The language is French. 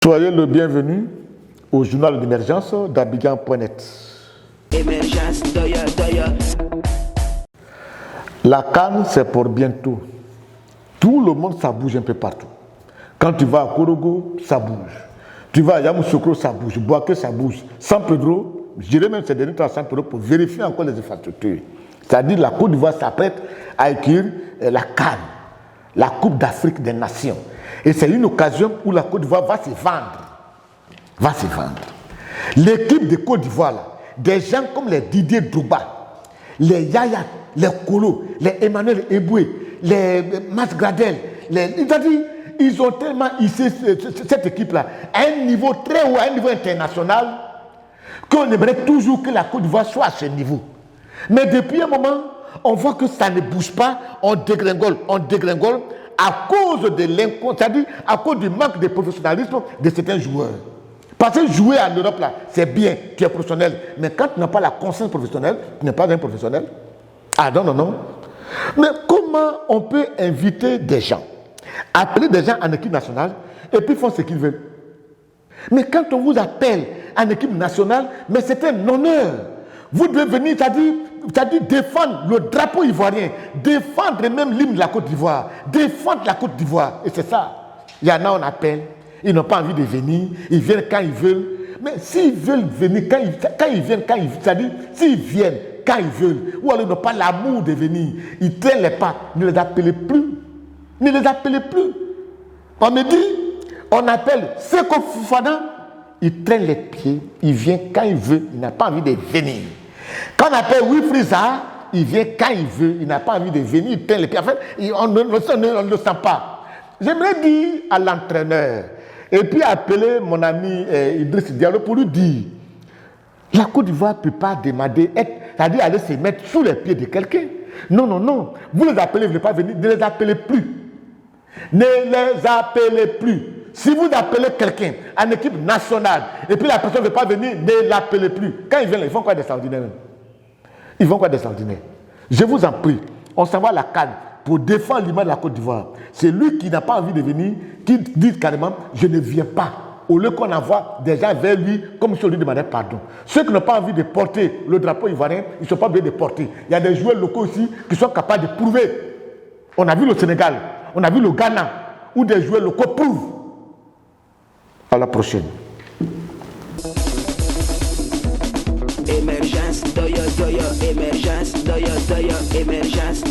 Soyez le bienvenu au journal d'émergence d'Abidjan.net. La CAN, c'est pour bientôt. Tout le monde, ça bouge un peu partout. Quand tu vas à Korogo, ça bouge. Tu vas à Yamoussoukro, ça bouge. Boaké, ça bouge. San Pedro, je dirais même ces derniers temps à San Pedro pour vérifier encore les infrastructures. C'est-à-dire la Côte d'Ivoire s'apprête à accueillir la CAN, la Coupe d'Afrique des Nations. Et c'est une occasion où la Côte d'Ivoire va se vendre. L'équipe de Côte d'Ivoire, là, des gens comme les Didier Drogba, les Yaya, les Kolo, les Emmanuel Eboué, les Mas Gradel, ils ont tellement hissé cette équipe-là à un niveau très haut, à un niveau international, qu'on aimerait toujours que la Côte d'Ivoire soit à ce niveau. Mais depuis un moment, on voit que ça ne bouge pas, on dégringole à cause de l'inconscience, c'est-à-dire à cause du manque de professionnalisme de certains joueurs. Parce que jouer en Europe, là, c'est bien, tu es professionnel. Mais quand tu n'as pas la conscience professionnelle, tu n'es pas un professionnel. Ah non. Mais comment on peut inviter des gens, appeler des gens en équipe nationale, et puis font ce qu'ils veulent? Mais quand on vous appelle en équipe nationale, mais c'est un honneur. Vous devez venir, c'est-à-dire défendre le drapeau ivoirien, défendre même l'hymne de la Côte d'Ivoire, défendre la Côte d'Ivoire. Et c'est ça. Il y en a, on appelle, ils n'ont pas envie de venir, ils viennent quand ils veulent. Mais s'ils veulent venir, s'ils viennent quand ils veulent, ou alors ils n'ont pas l'amour de venir, ils traînent les pas, ne les appelez plus. On me dit, on appelle Seko Fofana, il traîne les pieds, il vient quand il veut, il n'a pas envie de venir. Quand on appelle Wilfried Zaha, il vient quand il veut, il n'a pas envie de venir, il traîne les pieds. En fait, on ne le sent pas. J'aimerais dire à l'entraîneur, et puis appeler mon ami Idriss Diallo pour lui dire, la Côte d'Ivoire ne peut pas demander, c'est-à-dire aller se mettre sous les pieds de quelqu'un. Non. Vous les appelez, vous ne voulez pas venir, ne les appelez plus. Si vous appelez quelqu'un en équipe nationale et puis la personne ne veut pas venir, ne l'appelez plus. Quand ils viennent, ils font quoi des ordinaires? Je vous en prie, on s'en va à la CAN pour défendre l'image de la Côte d'Ivoire. C'est lui qui n'a pas envie de venir, qui dit carrément, je ne viens pas. Au lieu qu'on envoie des gens vers lui comme si on lui demandait pardon. Ceux qui n'ont pas envie de porter le drapeau ivoirien, ils ne sont pas obligés de porter. Il y a des joueurs locaux aussi qui sont capables de prouver. On a vu le Sénégal, on a vu le Ghana, où des joueurs locaux prouvent. À la prochaine. Émergence, émergence,